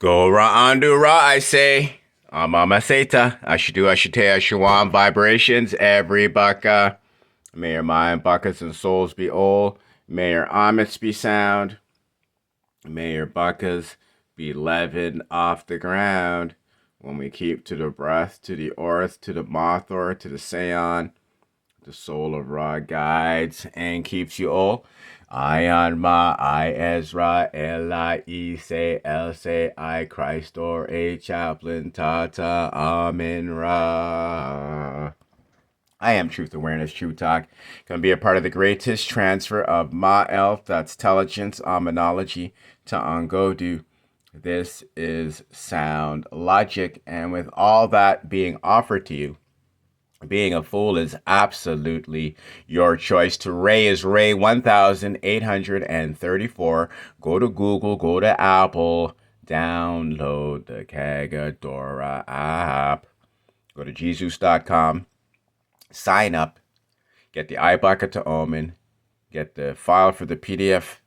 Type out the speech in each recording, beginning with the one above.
Go ra undo ra, I say. Mama Seta. Ashidu Ashite Ashuan vibrations. Every baka. May your mind, buckets, and souls be old. May your amits be sound. May your buckas be leavened off the ground. When we keep to the breath, to the earth, to the mothor, to the seon, the soul of Ra guides and keeps you all. Ion Ma, I Ezra, Eli, Se, El Se, I Christ, or A Chaplain, Tata, Amen Ra. I am Truth Awareness, True Talk. Going to be a part of the greatest transfer of Ma Elf, that's intelligence, Aminology, to Ongodu. This is sound logic, and with all that being offered to you, being a fool is absolutely your choice. To Ray is Ray 1834. Go to Google, go to Apple, download the Kagadora app. Go to Jesus.com, sign up, get the iBucket to Omen, get the file for the PDF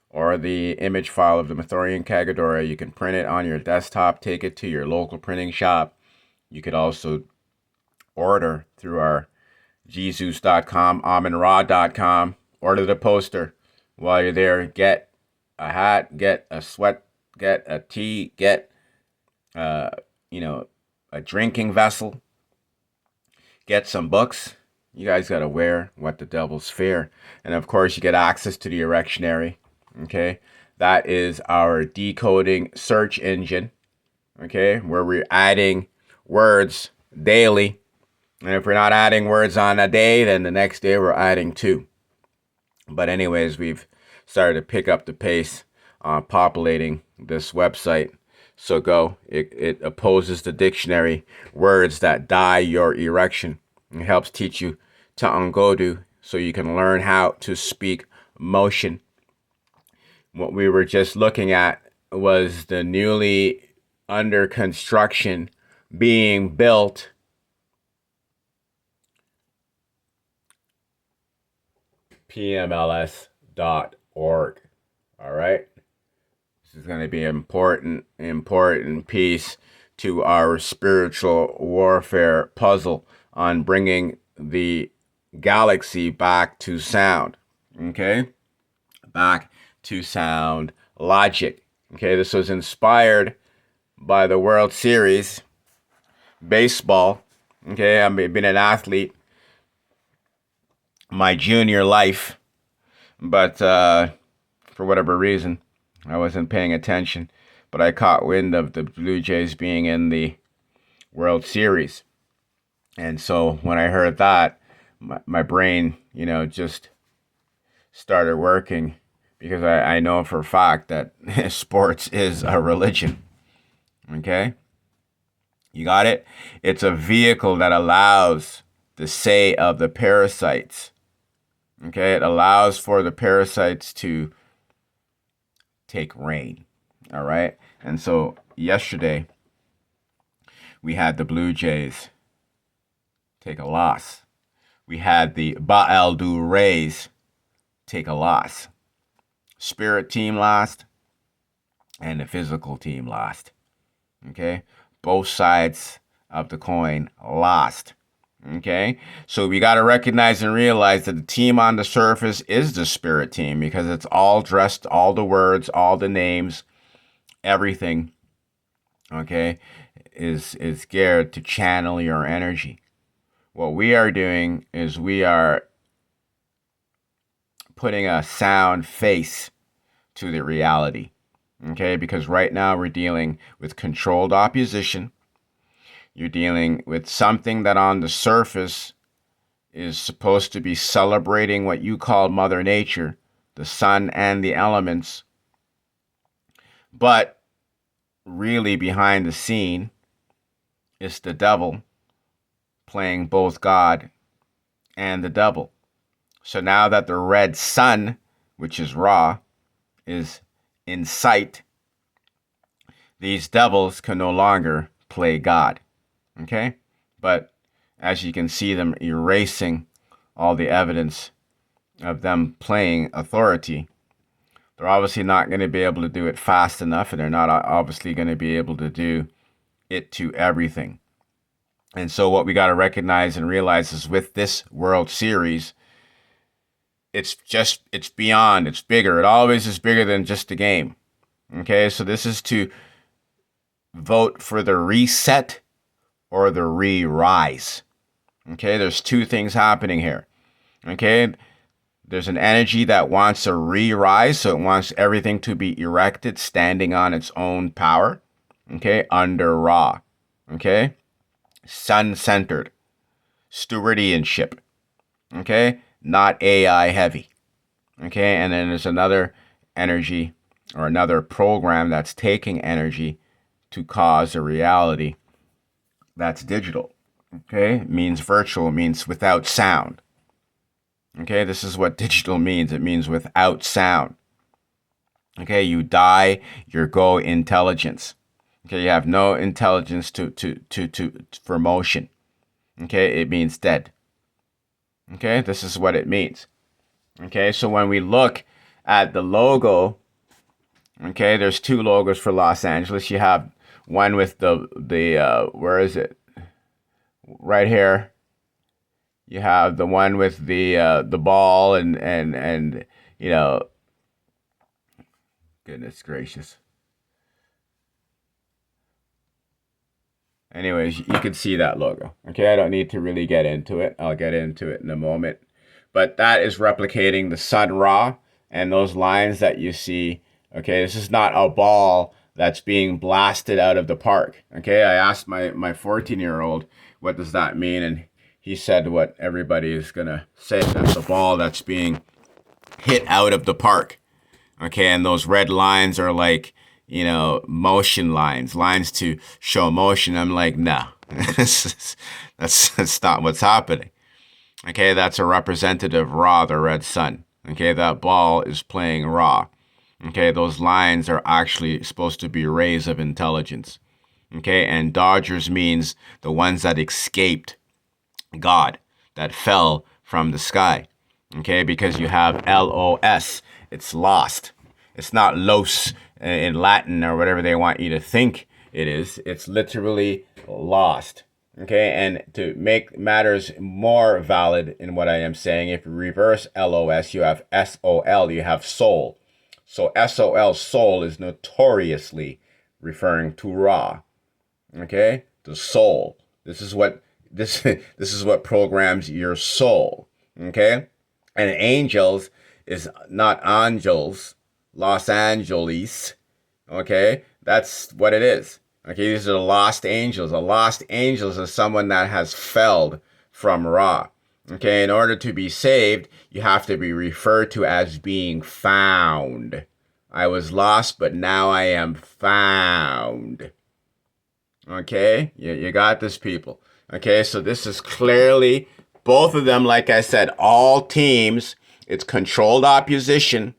or the image file of the Mathorian Kagadora. You can print it on your desktop, take it to your local printing shop. You could also order through our Jesus.com, AmonRa.com. Order the poster. While you're there, get a hat, get a sweat, get a tee, get a drinking vessel, get some books. You guys got to wear what the devil's fear. And of course, you get access to the erectionary. Okay, that is our decoding search engine. Okay, where we're adding words daily. And if we're not adding words on a day, then the next day we're adding two. But anyways, we've started to pick up the pace on populating this website. So go. It opposes the dictionary words that die your erection. It helps teach you to Ongodu so you can learn how to speak motion. What we were just looking at was the newly under construction being built pmls.org. All right. This is going to be an important piece to our spiritual warfare puzzle on bringing the galaxy back to sound. Okay. Back to sound logic. Okay. This was inspired by the World Series baseball. Okay. I've been an athlete my junior life, but for whatever reason, I wasn't paying attention. But I caught wind of the Blue Jays being in the World Series, and so when I heard that, my brain, just started working, because I know for a fact that sports is a religion. Okay, you got it. It's a vehicle that allows the say of the parasites. Okay, it allows for the parasites to take reign. All right. And so yesterday, we had the Blue Jays take a loss. We had the Baaldu Rays take a loss. Spirit team lost, and the physical team lost. Okay, both sides of the coin lost. Okay, so we got to recognize and realize that the team on the surface is the spirit team, because it's all dressed, all the words, all the names, everything, okay, is geared to channel your energy. What we are doing is we are putting a sound face to the reality, okay, because right now we're dealing with controlled opposition. You're dealing with something that on the surface is supposed to be celebrating what you call Mother Nature, the sun and the elements. But really behind the scene is the devil playing both God and the devil. So now that the red sun, which is Ra, is in sight, these devils can no longer play God. Okay, but as you can see them erasing all the evidence of them playing authority, They're obviously not going to be able to do it fast enough, and they're not obviously going to be able to do it to everything. And so what we got to recognize and realize is with this World Series, it's beyond, it's bigger. It always is bigger than just a game. Okay, so this is to vote for the reset or the re-rise. Okay, there's two things happening here. Okay, there's an energy that wants a re-rise, so it wants everything to be erected, standing on its own power. Okay, under Ra. Okay, sun-centered, stewardship. Okay, not AI heavy. Okay, and then there's another energy or another program that's taking energy to cause a reality that's digital. Okay, it means virtual, it means without sound. Okay, this is what digital means. It means without sound. Okay, you die, you go intelligence. Okay, you have no intelligence for motion. Okay, it means dead. Okay, this is what it means. Okay, so when we look at the logo, okay, there's two logos for Los Angeles. You have one with the where is it? Right here. You have the one with the ball and you know, goodness gracious. Anyways, you can see that logo. Okay, I don't need to really get into it. I'll get into it in a moment. But that is replicating the Sun Ra and those lines that you see. Okay, this is not a ball that's being blasted out of the park. Okay, I asked my 14-year-old, what does that mean? And he said what everybody is going to say, that's a ball that's being hit out of the park. Okay, and those red lines are like, you know, motion lines to show motion. I'm like, no, that's not what's happening. Okay, that's a representative Ra, the red sun. Okay, that ball is playing Ra. Okay, those lines are actually supposed to be rays of intelligence. Okay, and Dodgers means the ones that escaped God, that fell from the sky. Okay, because you have LOS, it's lost. It's not los in Latin or whatever they want you to think it is. It's literally lost. Okay, and to make matters more valid in what I am saying, if you reverse LOS, you have SOL, you have soul. So SOL, soul, is notoriously referring to Ra. Okay, the soul. This is what programs your soul. Okay, and angels is not angels, Los Angeles. Okay, that's what it is. Okay, these are the lost angels. A lost angel is someone that has felled from Ra. Okay, in order to be saved, you have to be referred to as being found. I was lost, but now I am found. Okay, you got this, people. Okay, so this is clearly, both of them, like I said, all teams, it's controlled opposition.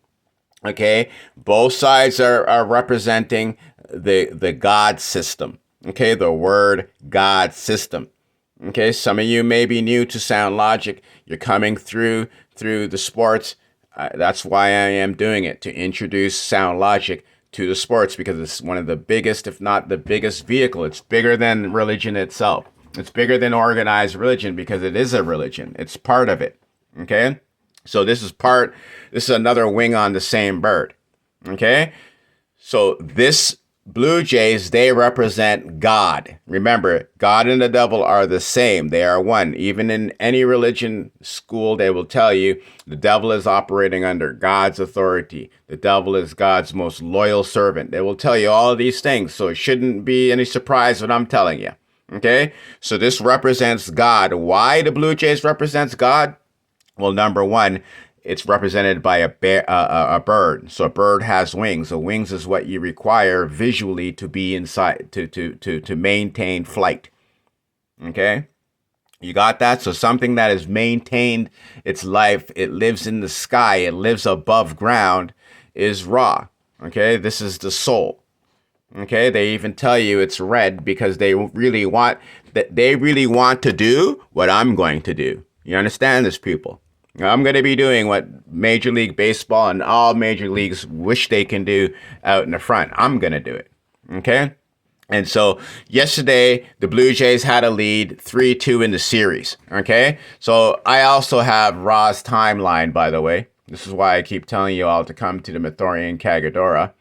Okay, both sides are representing the God system. Okay, the word God system. Okay, some of you may be new to Sound Logic. You're coming through the sports. That's why I am doing it, to introduce Sound Logic to the sports, because it's one of the biggest, if not the biggest vehicle. It's bigger than religion itself. It's bigger than organized religion because it is a religion. It's part of it. Okay, so this is another wing on the same bird. Okay, so this Blue Jays, they represent God. Remember, God and the devil are the same. They are one. Even in any religion school, they will tell you the devil is operating under God's authority. The devil is God's most loyal servant. They will tell you all of these things, so it shouldn't be any surprise what I'm telling you. Okay? So this represents God. Why the Blue Jays represents God? Well, number one, it's represented by a bird. So a bird has wings. So wings is what you require visually to be inside, to maintain flight. Okay? You got that? So something that has maintained its life, it lives in the sky, it lives above ground, is Ra. Okay? This is the soul. Okay? They even tell you it's red because they really want to do what I'm going to do. You understand this, people? I'm going to be doing what Major League Baseball and all major leagues wish they can do out in the front. I'm going to do it. Okay? And so yesterday, the Blue Jays had a lead 3-2 in the series. Okay? So I also have Ra's timeline, by the way. This is why I keep telling you all to come to the Mithorian Kagadora.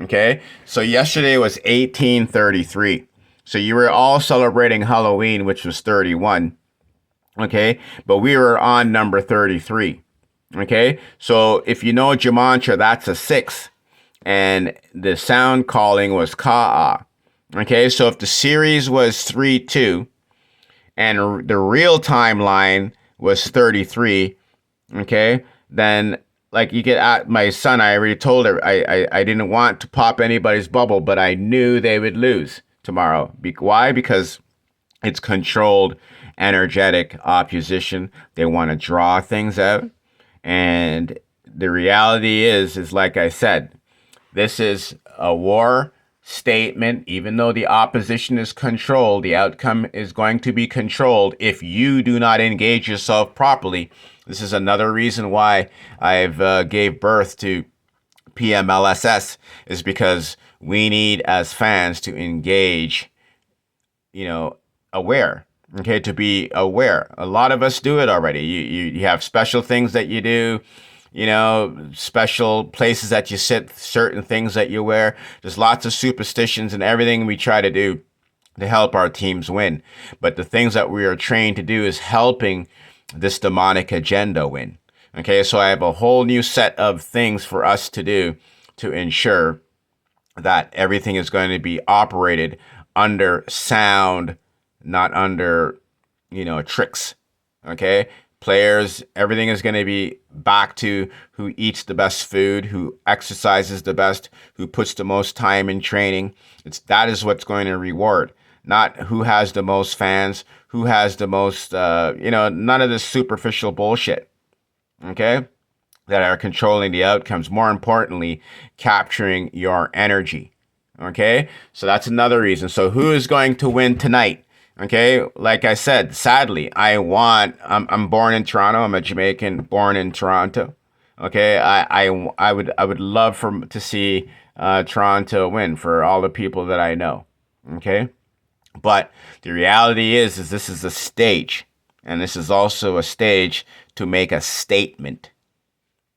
Okay? So yesterday was 1833. So you were all celebrating Halloween, which was 31. Okay? But we were on number 33. Okay? So if you know Gematria, that's a 6. And the sound calling was Ka'a. Okay, so if the series was 3-2 and the real timeline was 33, okay, then like you get at my son, I already told her I didn't want to pop anybody's bubble, but I knew they would lose tomorrow. Why? Because it's controlled energetic opposition. They want to draw things out. And the reality is like I said, this is a war statement. Even though the opposition is controlled, the outcome is going to be controlled if you do not engage yourself properly. This is another reason why I've gave birth to PMLSS, is because we need as fans to engage, aware. Okay, to be aware. A lot of us do it already. You have special things that you do, special places that you sit, certain things that you wear. There's lots of superstitions and everything we try to do to help our teams win. But the things that we are trained to do is helping this demonic agenda win. Okay, so I have a whole new set of things for us to do to ensure that everything is going to be operated under sound, not under, tricks. Okay, players, everything is going to be back to who eats the best food, who exercises the best, who puts the most time in training. That is what's going to reward, not who has the most fans, who has the most, none of this superficial bullshit. Okay, that are controlling the outcomes. More importantly, capturing your energy. Okay, so that's another reason. So who is going to win tonight? Okay, like I said, sadly, I'm born in Toronto. I'm a Jamaican born in Toronto. Okay, I would love to see Toronto win for all the people that I know. Okay, but the reality is this is a stage, and this is also a stage to make a statement.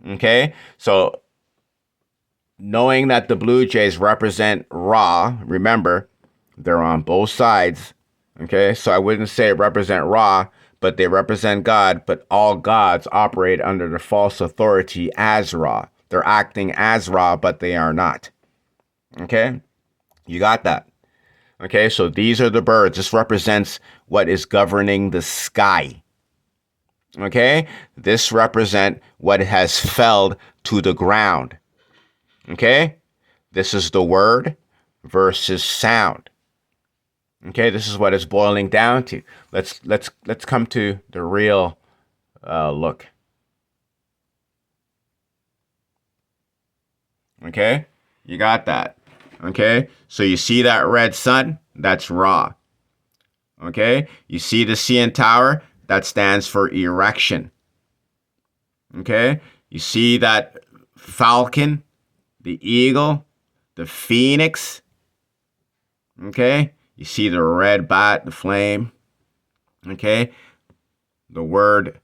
Okay, so knowing that the Blue Jays represent Ra, remember, they're on both sides. Okay, so I wouldn't say represent Ra, but they represent God, but all gods operate under the false authority as Ra. They're acting as Ra, but they are not. Okay, you got that. Okay, so these are the birds. This represents what is governing the sky. Okay, this represents what has fell to the ground. Okay, this is the word versus sound. Okay, this is what it's boiling down to. Let's come to the real look. Okay, you got that. Okay, so you see that red sun? That's Ra. Okay, you see the CN Tower? That stands for erection. Okay, you see that falcon, the eagle, the phoenix? Okay, you see the red bat, the flame. Okay, the word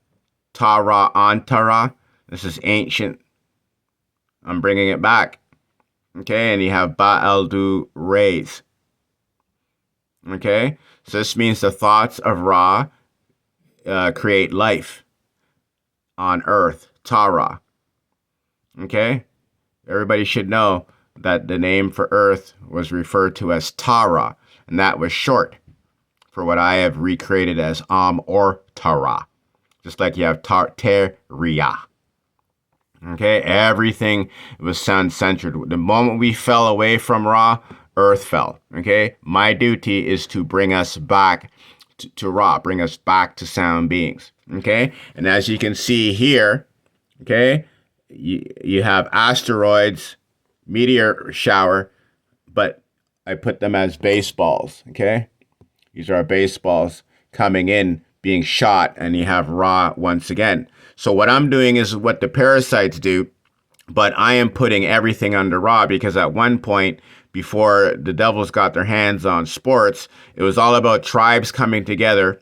Tara Antara. This is ancient. I'm bringing it back. Okay, and you have Ba'aldu rays. Okay, so this means the thoughts of Ra create life on earth. Tara. Okay, everybody should know that the name for earth was referred to as Tara, and that was short for what I have recreated as or Tara. Just like you have Teria. Okay, everything was sun-centered. The moment we fell away from Ra, earth fell. Okay, my duty is to bring us back to Ra, bring us back to sound beings. Okay, and as you can see here, okay, you have asteroids, meteor shower, but I put them as baseballs. Okay, these are baseballs coming in, being shot, and you have Ra once again. So what I'm doing is what the parasites do, but I am putting everything under Ra, because at one point, before the devils got their hands on sports, it was all about tribes coming together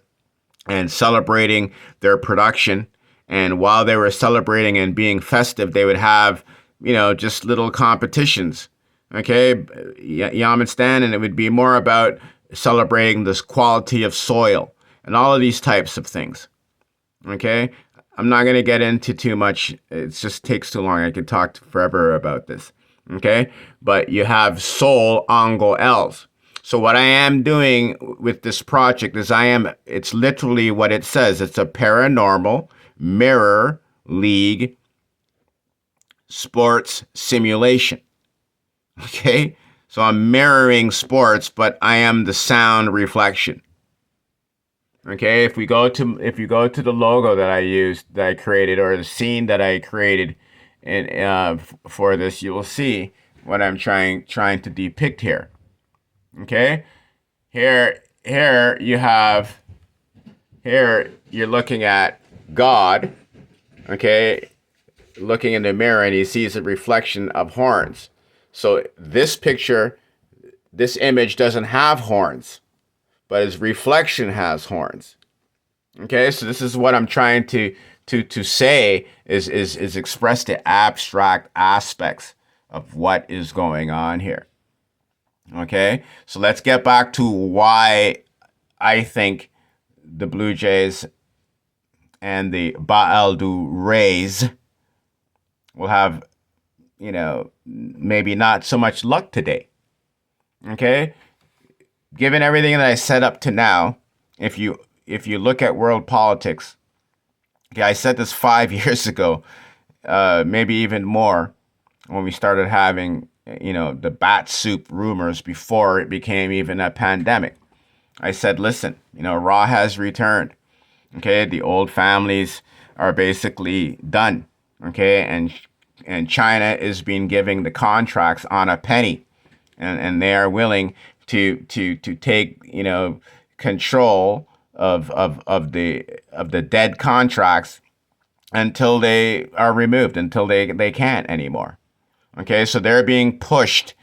and celebrating their production. And while they were celebrating and being festive, they would have, just little competitions. Okay, you understand? And it would be more about celebrating this quality of soil and all of these types of things. Okay, I'm not going to get into too much. It just takes too long. I could talk forever about this. Okay, but you have Sol, Ongo, Els. So what I am doing with this project is it's literally what it says. It's a paranormal mirror league sports simulation. Okay, so I'm mirroring sports, but I am the sound reflection. Okay, if you go to the logo that I created, or the scene that I created for this, you will see what I'm trying to depict here. Okay, here you're looking at God. Okay, looking in the mirror, and he sees a reflection of horns. So this image doesn't have horns, but his reflection has horns. Okay, so this is what I'm trying to say is express the abstract aspects of what is going on here. Okay, so let's get back to why I think the Blue Jays and the Baal du Rays will have, maybe not so much luck today. Okay, given everything that I set up to now, if you look at world politics, okay, I said this 5 years ago, maybe even more, when we started having, the bat soup rumors before it became even a pandemic. I said, listen, Ra has returned. Okay, the old families are basically done. Okay, and China is being given the contracts on a penny, and they are willing to take control of the dead contracts until they are removed, until they can't anymore. Okay, so they're being pushed,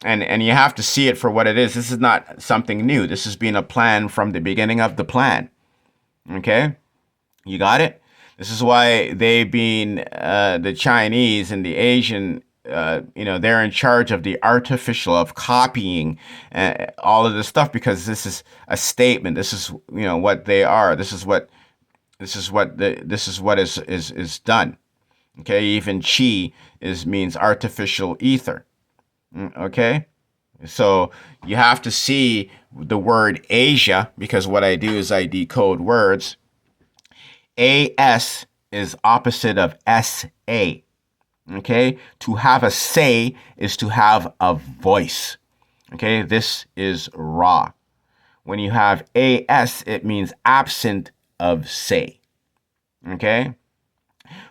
and you have to see it for what it is. This is not something new. This has been a plan from the beginning of the plan. Okay, you got it? This is why they've been, the Chinese and the Asian, they're in charge of the artificial, of copying all of this stuff, because this is a statement. This is, what they are. This is what is done. Okay, even chi means artificial ether. Okay, so you have to see the word Asia, because what I do is I decode words. AS is opposite of SA. Okay, to have a say is to have a voice. Okay, this is Ra. When you have AS, it means absent of say. Okay,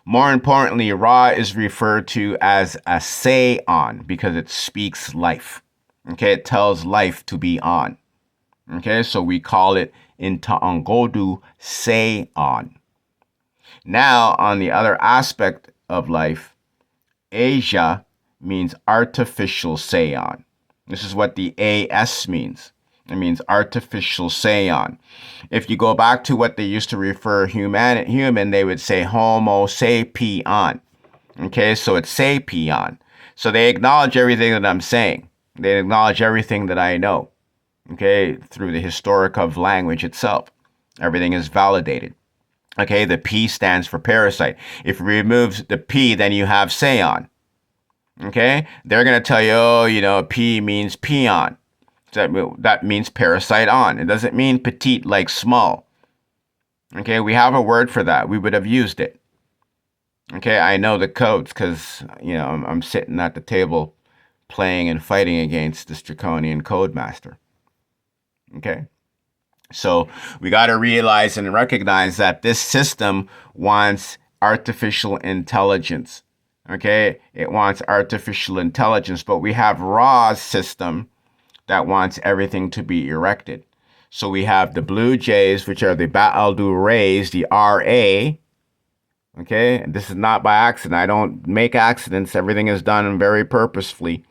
more importantly, Ra is referred to as a say on, because it speaks life. Okay, it tells life to be on. Okay, so we call it in Ta'angodu say on. Now, on the other aspect of life, Asia means artificial say-on. This is what the AS means. It means artificial say-on. If you go back to what they used to refer human, they would say Homo sapien. Okay, so it's sapien. So they acknowledge everything that I'm saying. They acknowledge everything that I know. Okay, through the historic of language itself. Everything is validated. Okay, the P stands for parasite. If you remove the P, then you have seon. Okay, they're going to tell you, P means peon. So that means parasite on. It doesn't mean petite like small. Okay, we have a word for that. We would have used it. Okay, I know the codes because, I'm sitting at the table playing and fighting against this draconian code master. Okay. So we got to realize and recognize that this system wants artificial intelligence. Okay, it wants artificial intelligence, but we have Ra's system that wants everything to be erected. So we have the Blue Jays, which are the Baal du Rays, the RA, Okay, this is not by accident. I don't make accidents. Everything is done very purposefully.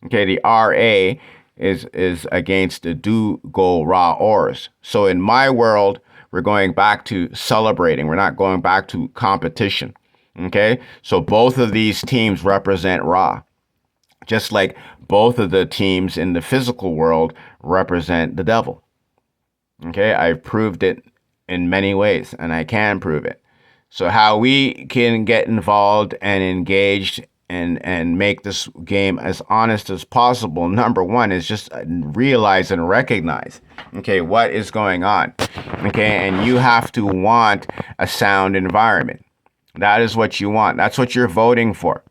Okay, the RA is against the dogoraors. So in my world, we're going back to celebrating. We're not going back to competition. Okay, so both of these teams represent Ra, just like both of the teams in the physical world represent the devil. Okay, I've proved it in many ways, and I can prove it. So how we can get involved and engaged and make this game as honest as possible, number one, is just realize and recognize, okay, what is going on. Okay, and you have to want a sound environment. That is what you want. That's what you're voting for.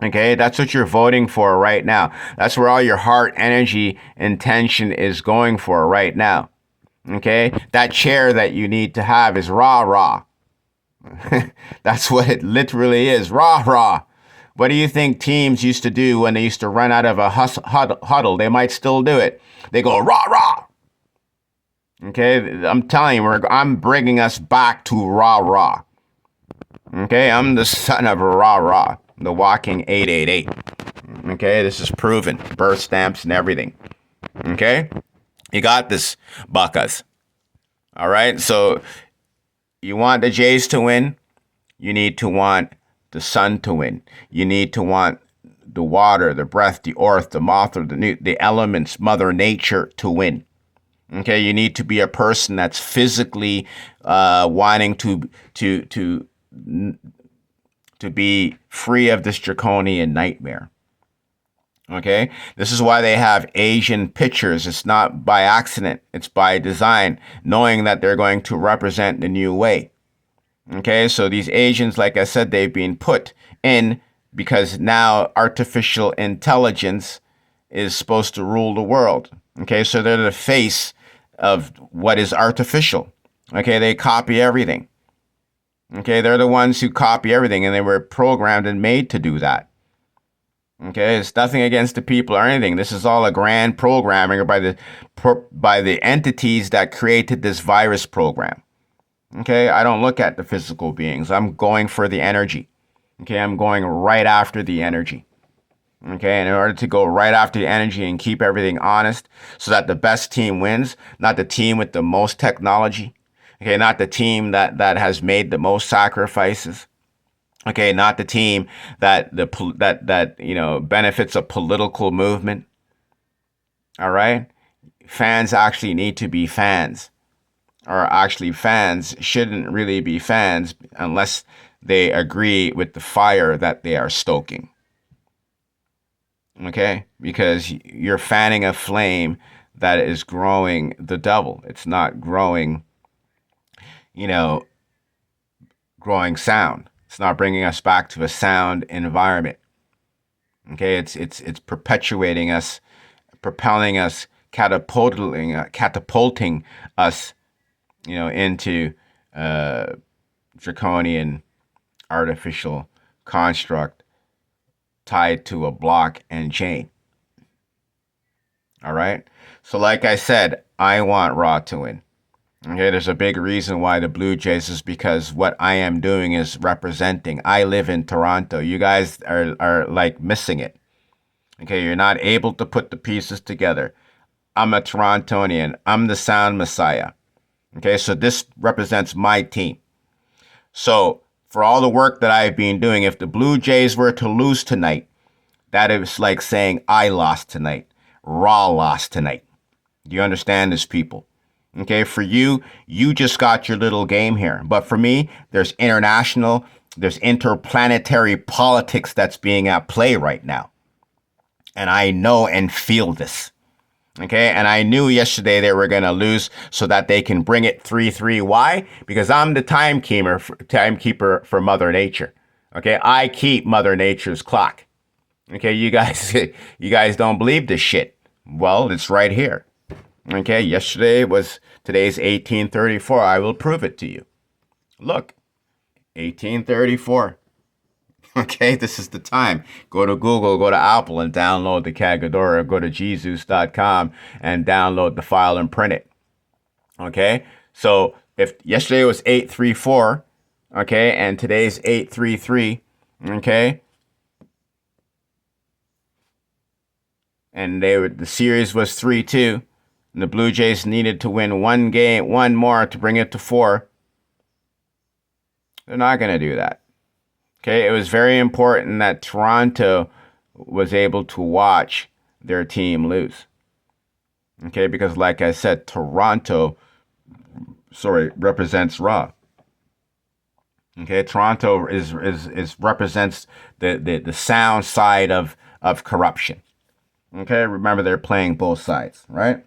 Okay, that's what you're voting for right now. That's where all your heart, energy, intention is going for right now. Okay, that chair that you need to have is rah rah. That's what it literally is, rah rah. What do you think teams used to do when they used to run out of a huddle? They might still do it. They go rah rah. Okay, I'm telling you, I'm bringing us back to rah rah. Okay, I'm the son of rah rah, the walking 888. Okay, this is proven, birth stamps and everything. Okay, you got this, buckas. All right, so you want the Jays to win, you need to want the sun to win. You need to want the water, the breath, the earth, the moth, or the elements, Mother Nature to win. Okay, you need to be a person that's physically wanting to be free of this draconian nightmare. Okay, this is why they have Asian pictures. It's not by accident, it's by design, knowing that they're going to represent the new way. Okay, so these Asians, like I said, they've been put in because now artificial intelligence is supposed to rule the world. Okay, so they're the face of what is artificial. Okay, they copy everything. Okay, they're the ones who copy everything, and they were programmed and made to do that. Okay, it's nothing against the people or anything. This is all a grand programming by the entities that created this virus program. Okay, I don't look at the physical beings. I'm going for the energy. Okay, I'm going right after the energy. Okay, and in order to go right after the energy and keep everything honest so that the best team wins, not the team with the most technology. Okay, not the team that has made the most sacrifices. Okay, not the team that benefits a political movement. All right? Fans actually need to be fans. Or actually, fans shouldn't really be fans unless they agree with the fire that they are stoking. Okay? Because you're fanning a flame that is growing the devil. It's not growing, growing sound. It's not bringing us back to a sound environment. Okay? It's perpetuating us, propelling us, catapulting us into draconian artificial construct tied to a block and chain. All right. So like I said, I want Raw to win. Okay, there's a big reason why the Blue Jays is because what I am doing is representing. I live in Toronto. You guys are like missing it. Okay, you're not able to put the pieces together. I'm a Torontonian. I'm the sound messiah. Okay, so this represents my team. So for all the work that I've been doing, if the Blue Jays were to lose tonight, that is like saying I lost tonight. Raw lost tonight. Do you understand this, people? Okay, for you just got your little game here. But for me, there's interplanetary politics that's being at play right now. And I know and feel this. Okay, and I knew yesterday they were going to lose so that they can bring it 3-3. Why? Because I'm the timekeeper for Mother Nature. Okay, I keep Mother Nature's clock. Okay, you guys don't believe this shit. Well, it's right here. Okay, today's 1834. I will prove it to you. Look, 1834. Okay, this is the time. Go to Google, go to Apple and download the Cagadora. Go to jesus.com and download the file and print it. Okay, so if yesterday was 834, Okay, and today's 8-3-3. Okay, and the series was 3-2. And the Blue Jays needed to win one more to bring it to 4. They're not going to do that. Okay, it was very important that Toronto was able to watch their team lose. Okay, because like I said, Toronto, represents Raw. Okay, Toronto is represents the sound side of corruption. Okay, remember they're playing both sides, right?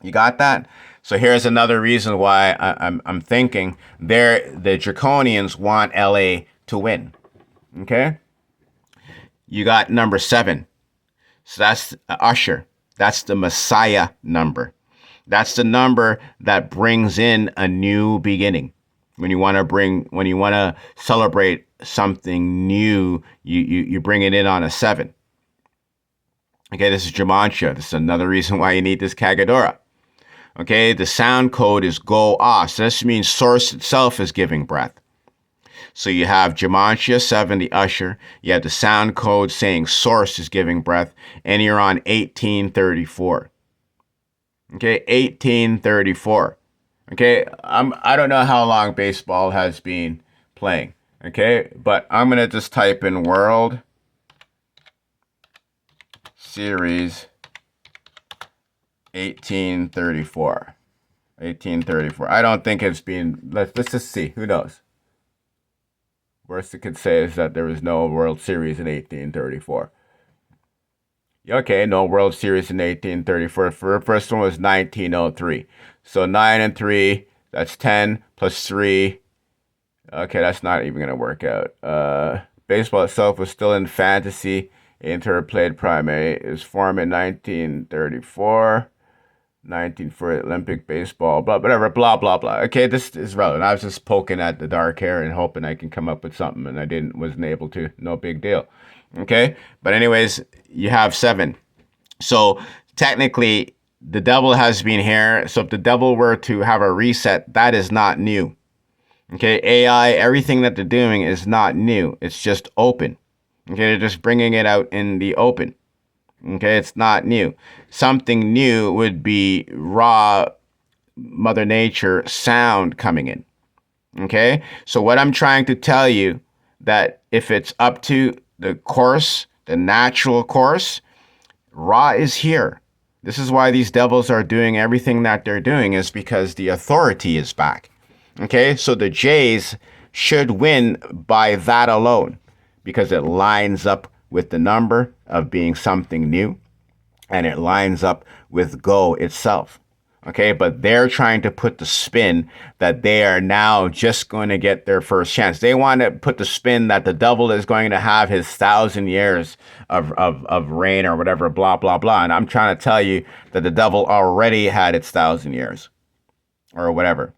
You got that? So here's another reason why I'm thinking the Draconians want LA to win. Okay? You got number 7. So that's Usher. That's the Messiah number. That's the number that brings in a new beginning. When you want to celebrate something new, you bring it in on a 7. Okay, this is Gematria. This is another reason why you need this Cagadora. Okay, the sound code is go-ah. So this means source itself is giving breath. So you have Gematria 7, the Usher. You have the sound code saying source is giving breath. And you're on 1834. Okay, 1834. Okay, I don't know how long baseball has been playing. Okay, but I'm going to just type in World Series 1834. 1834. I don't think it's been. Let's just see. Who knows? Worst it could say is that there was no World Series in 1834. Okay, no World Series in 1834. The first one was 1903. So 9 and 3. That's 10 plus 3. Okay, that's not even gonna work out. Baseball itself was still in fantasy. Inter played primary. It was formed in 1934. 19 for Olympic baseball, but whatever, blah, blah, blah. Okay, this is relevant. I was just poking at the dark hair and hoping I can come up with something, and I wasn't able to. No big deal. Okay, but anyways, you have 7. So technically, the devil has been here. So if the devil were to have a reset, that is not new. Okay, AI, everything that they're doing is not new. It's just open. Okay, they're just bringing it out in the open. Okay, it's not new. Something new would be raw Mother Nature sound coming in. Okay, so what I'm trying to tell you, that if it's up to the course, the natural course, Ra is here. This is why these devils are doing everything that they're doing, is because the authority is back. Okay, so the Jays should win by that alone, because it lines up with the number of being something new, and it lines up with go itself. Okay, but they're trying to put the spin that they are now just going to get their first chance. They want to put the spin that the devil is going to have his 1,000 years of reign or whatever, blah, blah, blah. And I'm trying to tell you that the devil already had its 1,000 years or whatever.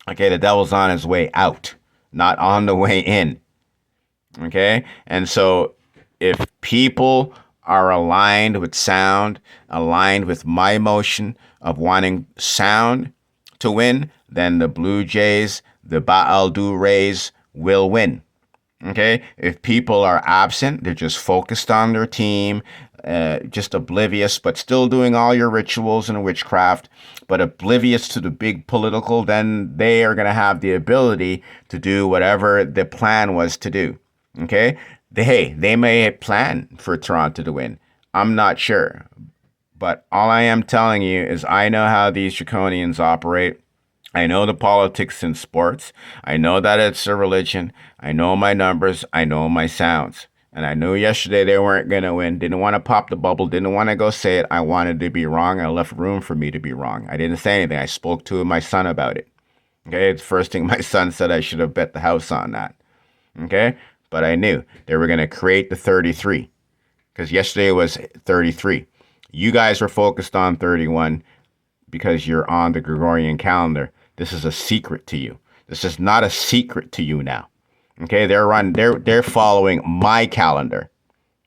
Okay, the devil's on his way out, not on the way in. Okay, and so if people are aligned with sound, aligned with my emotion of wanting sound to win, then the Blue Jays, the Baaldu Rays will win. Okay? If people are absent, they're just focused on their team, just oblivious, but still doing all your rituals and witchcraft, but oblivious to the big political, then they are going to have the ability to do whatever the plan was to do. Okay? They may plan for Toronto to win. I'm not sure. But all I am telling you is I know how these Draconians operate. I know the politics in sports. I know that it's a religion. I know my numbers. I know my sounds. And I knew yesterday they weren't going to win. Didn't want to pop the bubble. Didn't want to go say it. I wanted to be wrong. I left room for me to be wrong. I didn't say anything. I spoke to my son about it. Okay? It's the first thing my son said, I should have bet the house on that. Okay? But I knew they were going to create the 33, because yesterday was 33. You guys were focused on 31 because you're on the Gregorian calendar. This is a secret to you. This is not a secret to you now. Okay, they're following my calendar.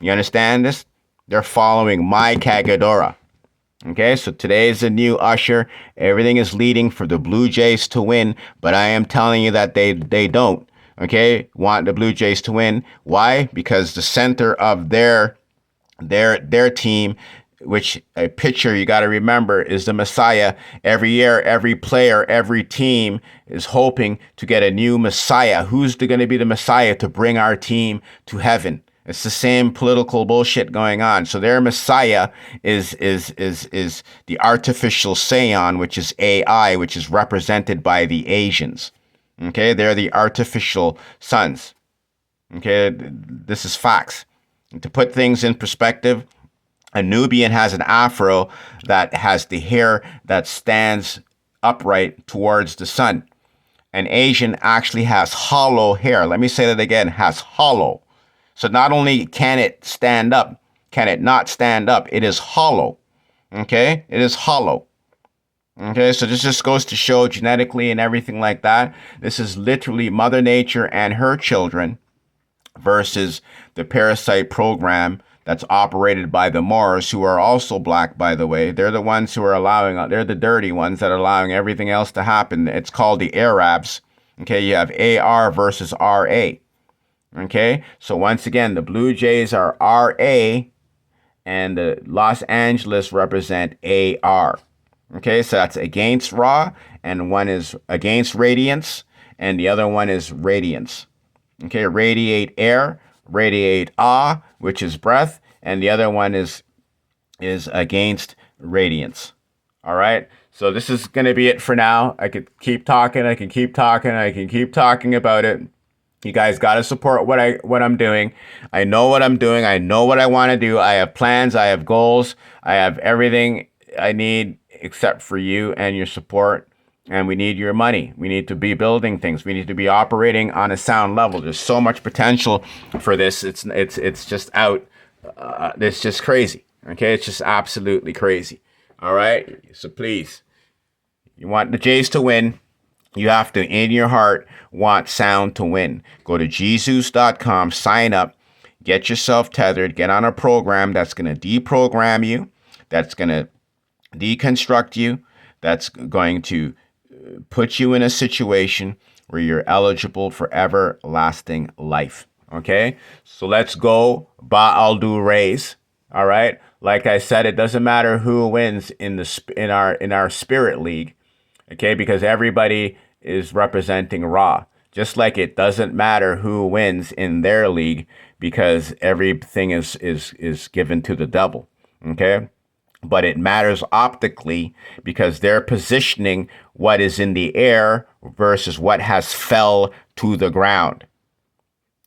You understand this? They're following my Cagadora. Okay, so today is a new usher. Everything is leading for the Blue Jays to win, but I am telling you that they don't. Okay, want the Blue Jays to win. Why? Because the center of their team, which a pitcher, you got to remember, is the Messiah. Every year, every player, every team is hoping to get a new Messiah. Who's going to be the Messiah to bring our team to heaven? It's the same political bullshit going on. So their Messiah is the artificial Saiyan, which is AI, which is represented by the Asians. Okay, they're the artificial sons. Okay, this is facts. And to put things in perspective, a Nubian has an afro that has the hair that stands upright towards the sun. An Asian actually has hollow hair. Let me say that again, has hollow. So not only can it stand up, can it not stand up, it is hollow. Okay? It is hollow. Okay, so this just goes to show genetically and everything like that. This is literally Mother Nature and her children versus the parasite program that's operated by the Moors, who are also black, by the way. They're the ones who are they're the dirty ones that are allowing everything else to happen. It's called the Arabs. Okay, you have AR versus RA. Okay, so once again, the Blue Jays are RA and the Los Angeles represent AR. Okay, so that's against Ra, and one is against radiance, and the other one is radiance. Okay, radiate air, radiate which is breath, and the other one is against radiance. All right, so this is going to be it for now. I could keep talking, I can keep talking, I can keep talking about it. You guys got to support what I'm doing. I know what I'm doing. I know what I want to do. I have plans, I have goals, I have everything I need except for you and your support. And we need your money. We need to be building things. We need to be operating on a sound level. There's so much potential for this. It's just out. It's just crazy. Okay, it's just absolutely crazy. All right. So please, you want the Jays to win. You have to, in your heart, want sound to win. Go to Jesus.com, sign up, get yourself tethered, get on a program that's going to deprogram you, that's going to deconstruct you, that's going to put you in a situation where you're eligible for everlasting life. Okay? So let's go. Ba'al Rays. All right? Like I said, it doesn't matter who wins in our spirit league. Okay? Because everybody is representing Ra. Just like it doesn't matter who wins in their league because everything is given to the devil. Okay? But it matters optically because they're positioning what is in the air versus what has fell to the ground.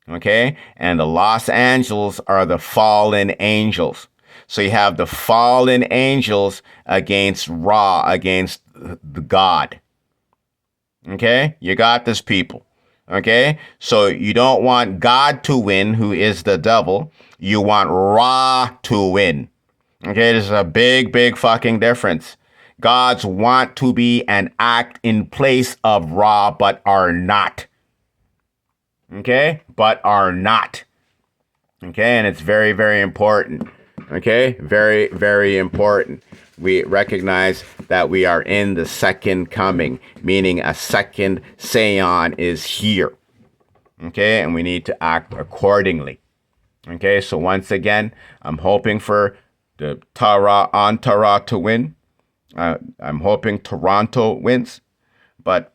Okay? And the Los Angeles are the fallen angels. So you have the fallen angels against Ra, against the God. Okay? You got this, people. Okay? So you don't want God to win, who is the devil. You want Ra to win. Okay, there's a big fucking difference. Gods want to be and act in place of Ra, but are not. Okay, but are not. Okay, and it's very important. Okay, very important. We recognize that we are in the second coming, meaning a second Saiyan is here. Okay, and we need to act accordingly. Okay, so once again, I'm hoping for the Tara to win. I'm hoping Toronto wins. But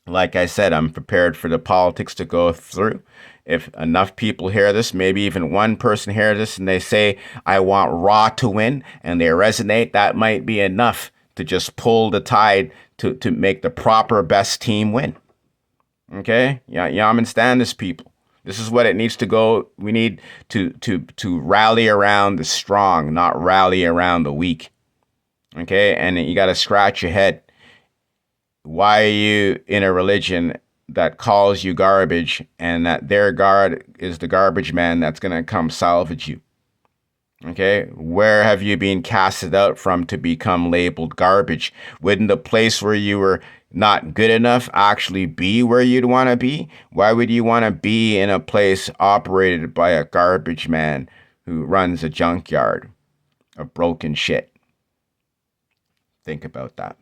like I said, I'm prepared for the politics to go through. If enough people hear this, maybe even one person hears this and they say, I want Ra to win, and they resonate, that might be enough to just pull the tide to make the proper best team win. Okay? Yeah, y'all understand this, people. This is what it needs to go. We need to rally around the strong, not rally around the weak. Okay? And you got to scratch your head. Why are you in a religion that calls you garbage and that their God is the garbage man that's going to come salvage you? Okay? Where have you been casted out from to become labeled garbage? Wouldn't the place where you were not good enough actually be where you'd want to be? Why would you want to be in a place operated by a garbage man who runs a junkyard of broken shit? Think about that.